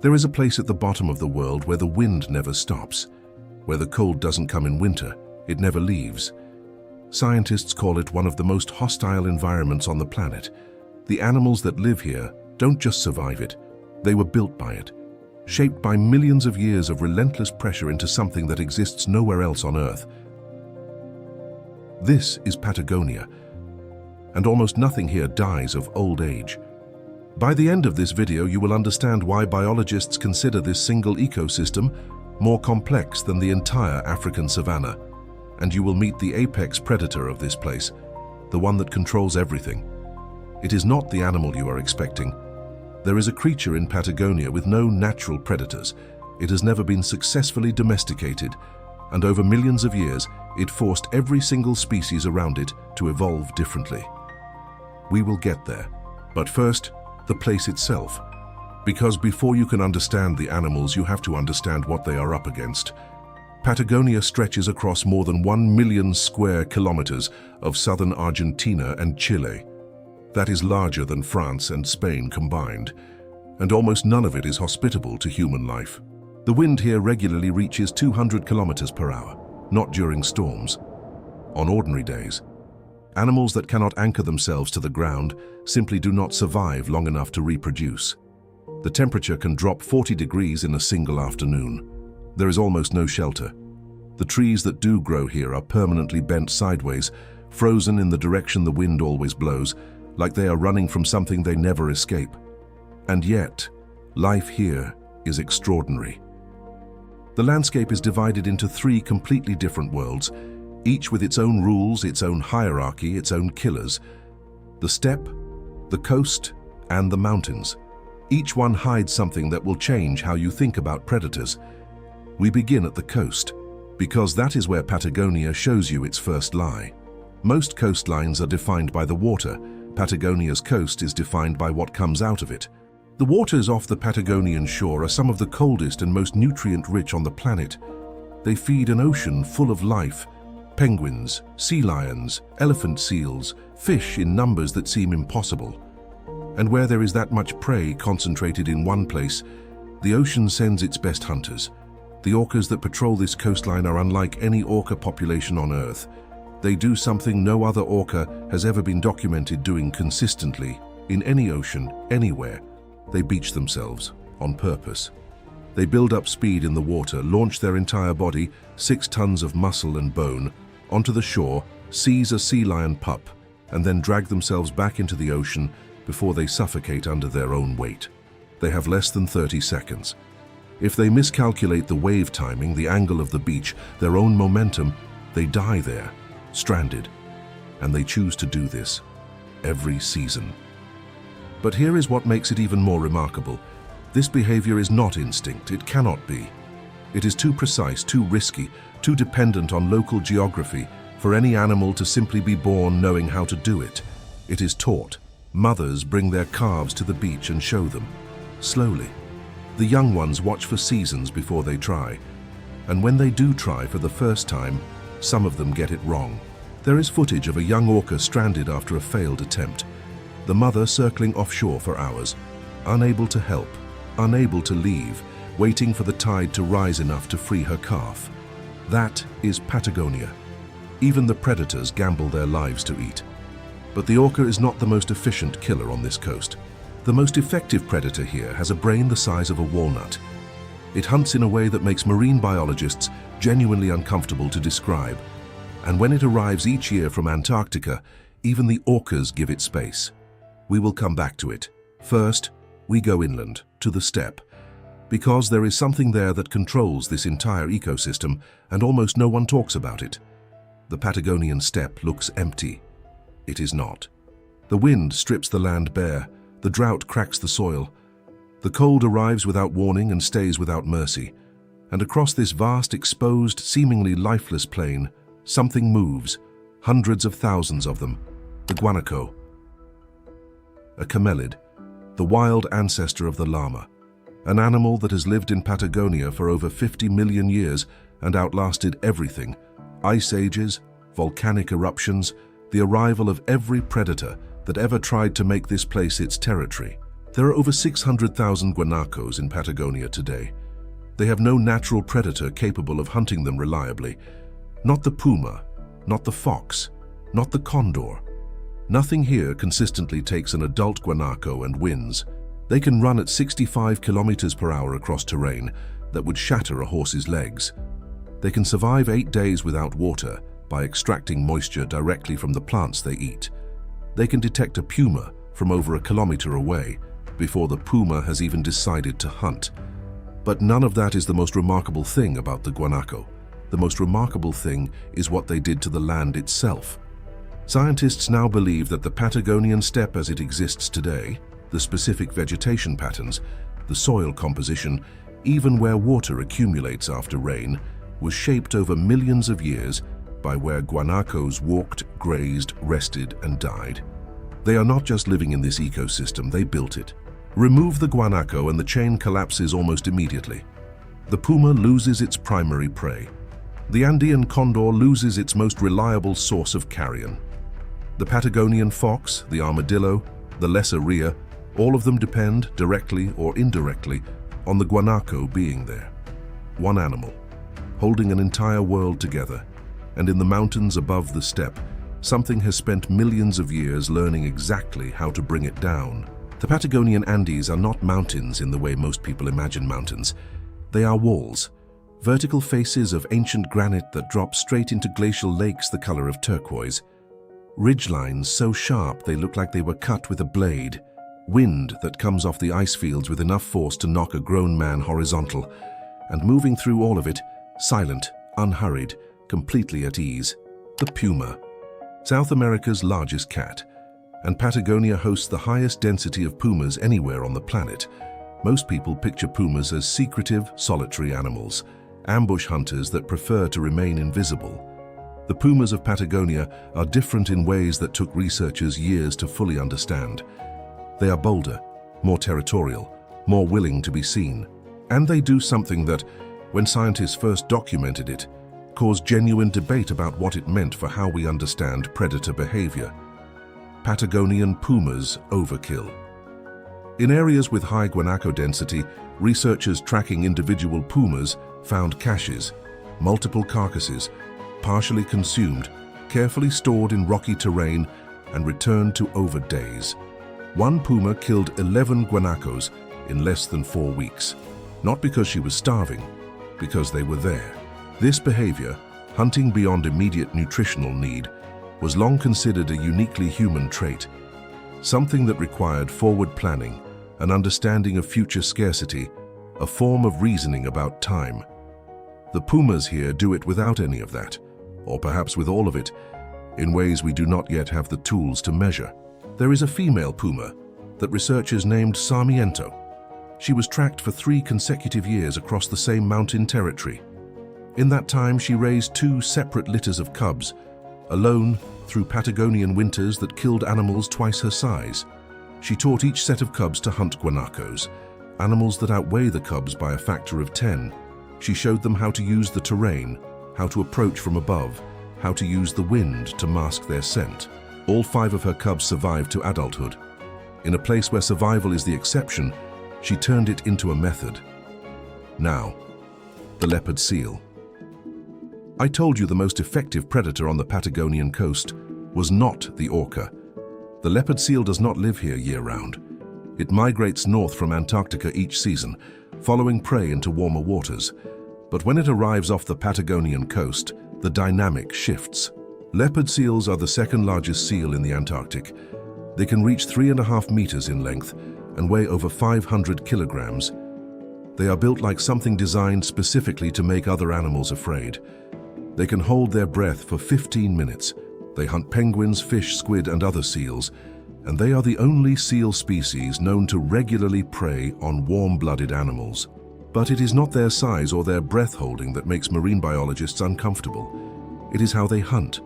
There is a place at the bottom of the world where the wind never stops, where the cold doesn't come in winter, it never leaves. Scientists call it one of the most hostile environments on the planet. The animals that live here don't just survive it, they were built by it, shaped by millions of years of relentless pressure into something that exists nowhere else on Earth. This is Patagonia, and almost nothing here dies of old age. By the end of this video, you will understand why biologists consider this single ecosystem more complex than the entire African savanna, and you will meet the apex predator of this place, the one that controls everything. It is not the animal you are expecting. There is a creature in Patagonia with no natural predators. It has never been successfully domesticated, and over millions of years, it forced every single species around it to evolve differently. We will get there, but first, the place itself. Because before you can understand the animals, you have to understand what they are up against. Patagonia stretches across more than 1 million square kilometers of southern Argentina and Chile. That is larger than France and Spain combined, and almost none of it is hospitable to human life. The wind here regularly reaches 200 kilometers per hour, not during storms. On ordinary days, animals that cannot anchor themselves to the ground simply do not survive long enough to reproduce. The temperature can drop 40 degrees in a single afternoon. There is almost no shelter. The trees that do grow here are permanently bent sideways, frozen in the direction the wind always blows, like they are running from something they never escape. And yet, life here is extraordinary. The landscape is divided into 3 completely different worlds, each with its own rules, its own hierarchy, its own killers. The steppe, the coast, and the mountains. Each one hides something that will change how you think about predators. We begin at the coast, because that is where Patagonia shows you its first lie. Most coastlines are defined by the water. Patagonia's coast is defined by what comes out of it. The waters off the Patagonian shore are some of the coldest and most nutrient-rich on the planet. They feed an ocean full of life: penguins, sea lions, elephant seals, fish in numbers that seem impossible. And where there is that much prey concentrated in one place, the ocean sends its best hunters. The orcas that patrol this coastline are unlike any orca population on Earth. They do something no other orca has ever been documented doing consistently, in any ocean, anywhere. They beach themselves, on purpose. They build up speed in the water, launch their entire body, 6 tons of muscle and bone, onto the shore, seize a sea lion pup, and then drag themselves back into the ocean before they suffocate under their own weight. They have less than 30 seconds. If they miscalculate the wave timing, the angle of the beach, their own momentum, they die there, stranded. And they choose to do this every season. But here is what makes it even more remarkable. This behavior is not instinct. It cannot be. It is too precise, too risky, too dependent on local geography for any animal to simply be born knowing how to do it. It is taught. Mothers bring their calves to the beach and show them. Slowly. The young ones watch for seasons before they try. And when they do try for the first time, some of them get it wrong. There is footage of a young orca stranded after a failed attempt. The mother circling offshore for hours, unable to help, unable to leave, waiting for the tide to rise enough to free her calf. That is Patagonia. Even the predators gamble their lives to eat. But the orca is not the most efficient killer on this coast. The most effective predator here has a brain the size of a walnut. It hunts in a way that makes marine biologists genuinely uncomfortable to describe. And when it arrives each year from Antarctica, even the orcas give it space. We will come back to it. First, we go inland, to the steppe, because there is something there that controls this entire ecosystem, and almost no one talks about it. The Patagonian steppe looks empty. It is not. The wind strips the land bare, the drought cracks the soil. The cold arrives without warning and stays without mercy. And across this vast, exposed, seemingly lifeless plain, something moves, hundreds of thousands of them. The guanaco, a camelid, the wild ancestor of the llama, an animal that has lived in Patagonia for over 50 million years and outlasted everything: ice ages, volcanic eruptions, the arrival of every predator that ever tried to make this place its territory. There are over 600,000 guanacos in Patagonia today. They have no natural predator capable of hunting them reliably. Not the puma, not the fox, not the condor. Nothing here consistently takes an adult guanaco and wins. They can run at 65 kilometers per hour across terrain that would shatter a horse's legs. They can survive 8 days without water by extracting moisture directly from the plants they eat. They can detect a puma from over a kilometer away before the puma has even decided to hunt. But none of that is the most remarkable thing about the guanaco. The most remarkable thing is what they did to the land itself. Scientists now believe that the Patagonian steppe as it exists today, the specific vegetation patterns, the soil composition, even where water accumulates after rain, was shaped over millions of years by where guanacos walked, grazed, rested, and died. They are not just living in this ecosystem, they built it. Remove the guanaco and the chain collapses almost immediately. The puma loses its primary prey. The Andean condor loses its most reliable source of carrion. The Patagonian fox, the armadillo, the lesser rhea, all of them depend, directly or indirectly, on the guanaco being there. One animal, holding an entire world together, and in the mountains above the steppe, something has spent millions of years learning exactly how to bring it down. The Patagonian Andes are not mountains in the way most people imagine mountains. They are walls, vertical faces of ancient granite that drop straight into glacial lakes the color of turquoise. Ridgelines so sharp they look like they were cut with a blade. Wind that comes off the ice fields with enough force to knock a grown man horizontal. And moving through all of it, silent, unhurried, completely at ease, the puma. South America's largest cat. And Patagonia hosts the highest density of pumas anywhere on the planet. Most people picture pumas as secretive, solitary animals, ambush hunters that prefer to remain invisible. The pumas of Patagonia are different in ways that took researchers years to fully understand. They are bolder, more territorial, more willing to be seen. And they do something that, when scientists first documented it, caused genuine debate about what it meant for how we understand predator behavior. Patagonian pumas overkill. In areas with high guanaco density, researchers tracking individual pumas found caches, multiple carcasses, partially consumed, carefully stored in rocky terrain, and returned to over days. One puma killed 11 guanacos in less than 4 weeks, not because she was starving, because they were there. This behavior, hunting beyond immediate nutritional need, was long considered a uniquely human trait, something that required forward planning, an understanding of future scarcity, a form of reasoning about time. The pumas here do it without any of that, or perhaps with all of it, in ways we do not yet have the tools to measure. There is a female puma that researchers named Sarmiento. She was tracked for 3 consecutive years across the same mountain territory. In that time, she raised 2 separate litters of cubs, alone through Patagonian winters that killed animals twice her size. She taught each set of cubs to hunt guanacos, animals that outweigh the cubs by a factor of 10. She showed them how to use the terrain, how to approach from above, how to use the wind to mask their scent. All 5 of her cubs survived to adulthood. In a place where survival is the exception, she turned it into a method. Now, the leopard seal. I told you the most effective predator on the Patagonian coast was not the orca. The leopard seal does not live here year-round. It migrates north from Antarctica each season, following prey into warmer waters. But when it arrives off the Patagonian coast, the dynamic shifts. Leopard seals are the second largest seal in the Antarctic. They can reach 3.5 meters in length and weigh over 500 kilograms. They are built like something designed specifically to make other animals afraid. They can hold their breath for 15 minutes. They hunt penguins, fish, squid, and other seals, and they are the only seal species known to regularly prey on warm-blooded animals. But it is not their size or their breath-holding that makes marine biologists uncomfortable. It is how they hunt.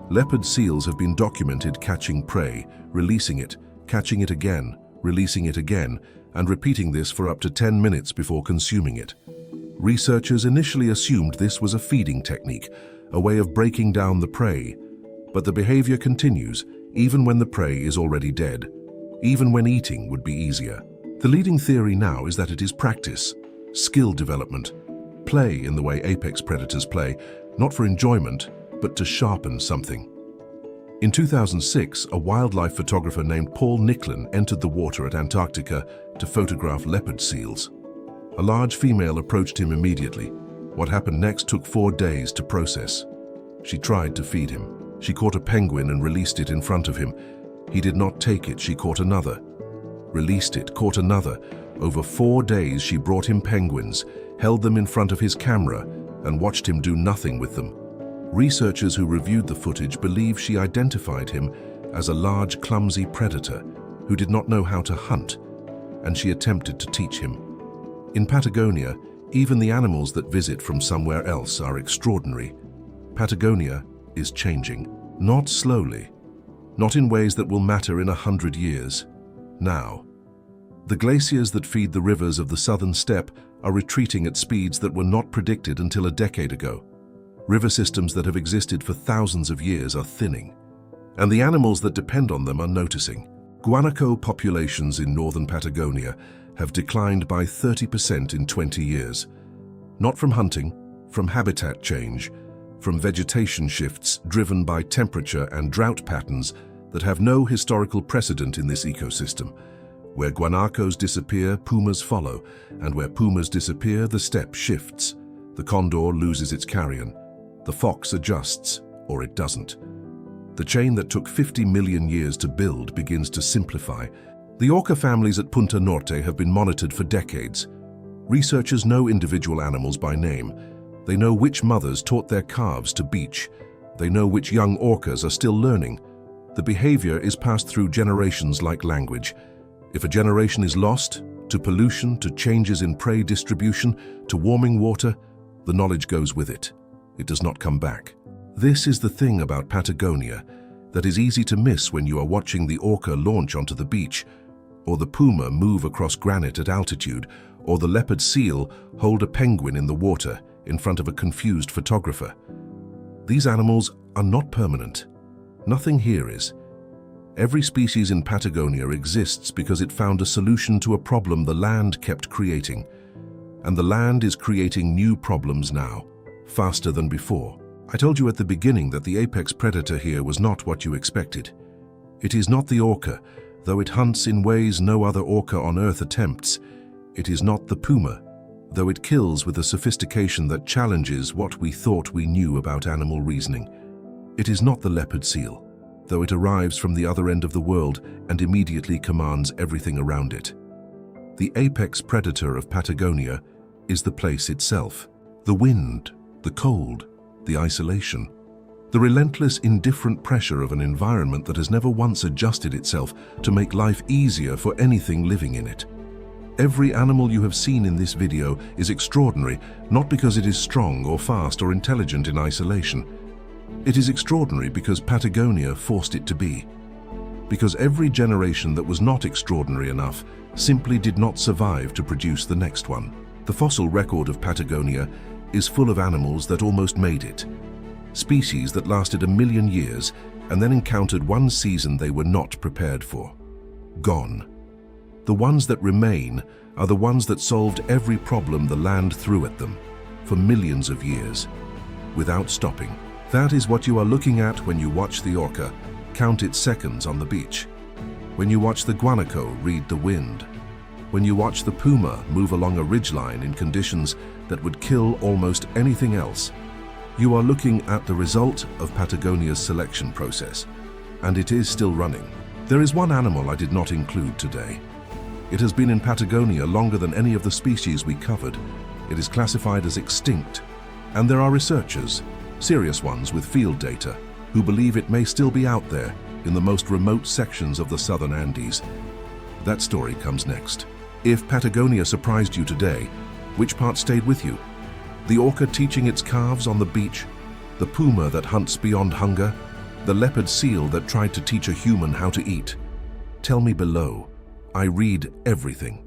Leopard seals have been documented catching prey, releasing it, catching it again, releasing it again, and repeating this for up to 10 minutes before consuming it. Researchers initially assumed this was a feeding technique, a way of breaking down the prey. But the behavior continues, even when the prey is already dead. even when eating would be easier. The leading theory now is that it is practice, skill development, play in the way apex predators play, not for enjoyment, but to sharpen something. In 2006, a wildlife photographer named Paul Nicklin entered the water at Antarctica to photograph leopard seals. A large female approached him immediately. What happened next took 4 days to process. She tried to feed him. She caught a penguin and released it in front of him. He did not take it. She caught another. Released it, caught another. Over 4 days she brought him penguins, held them in front of his camera, and watched him do nothing with them. Researchers who reviewed the footage believe she identified him as a large, clumsy predator who did not know how to hunt, and she attempted to teach him. In Patagonia, even the animals that visit from somewhere else are extraordinary. Patagonia is changing, not slowly, not in ways that will matter in 100 years. Now, the glaciers that feed the rivers of the southern steppe are retreating at speeds that were not predicted until a decade ago. River systems that have existed for thousands of years are thinning, and the animals that depend on them are noticing. Guanaco populations in northern Patagonia have declined by 30% in 20 years. Not from hunting, from habitat change, from vegetation shifts driven by temperature and drought patterns that have no historical precedent in this ecosystem. Where guanacos disappear, pumas follow, and where pumas disappear, the steppe shifts. The condor loses its carrion. The fox adjusts, or it doesn't. The chain that took 50 million years to build begins to simplify. The orca families at Punta Norte have been monitored for decades. Researchers know individual animals by name. They know which mothers taught their calves to beach. They know which young orcas are still learning. The behavior is passed through generations like language. If a generation is lost, to pollution, to changes in prey distribution, to warming water, the knowledge goes with it. It does not come back. This is the thing about Patagonia that is easy to miss when you are watching the orca launch onto the beach, or the puma move across granite at altitude, or the leopard seal hold a penguin in the water in front of a confused photographer. These animals are not permanent. Nothing here is. Every species in Patagonia exists because it found a solution to a problem the land kept creating. And the land is creating new problems now, faster than before. I told you at the beginning that the apex predator here was not what you expected. It is not the orca, though it hunts in ways no other orca on Earth attempts. It is not the puma, though it kills with a sophistication that challenges what we thought we knew about animal reasoning. It is not the leopard seal, though it arrives from the other end of the world and immediately commands everything around it. The apex predator of Patagonia is the place itself. The wind, the cold, the isolation. The relentless, indifferent pressure of an environment that has never once adjusted itself to make life easier for anything living in it. Every animal you have seen in this video is extraordinary, not because it is strong or fast or intelligent in isolation. It is extraordinary because Patagonia forced it to be. Because every generation that was not extraordinary enough simply did not survive to produce the next one. The fossil record of Patagonia is full of animals that almost made it. Species that lasted 1 million years and then encountered one season they were not prepared for. Gone. The ones that remain are the ones that solved every problem the land threw at them for millions of years, without stopping. That is what you are looking at when you watch the orca count its seconds on the beach. When you watch the guanaco read the wind. When you watch the puma move along a ridgeline in conditions that would kill almost anything else. You are looking at the result of Patagonia's selection process, and it is still running. There is one animal I did not include today. It has been in Patagonia longer than any of the species we covered. It is classified as extinct, and there are researchers, serious ones with field data, who believe it may still be out there in the most remote sections of the southern Andes. That story comes next. If Patagonia surprised you today, which part stayed with you? The orca teaching its calves on the beach? The puma that hunts beyond hunger? The leopard seal that tried to teach a human how to eat? Tell me below. I read everything.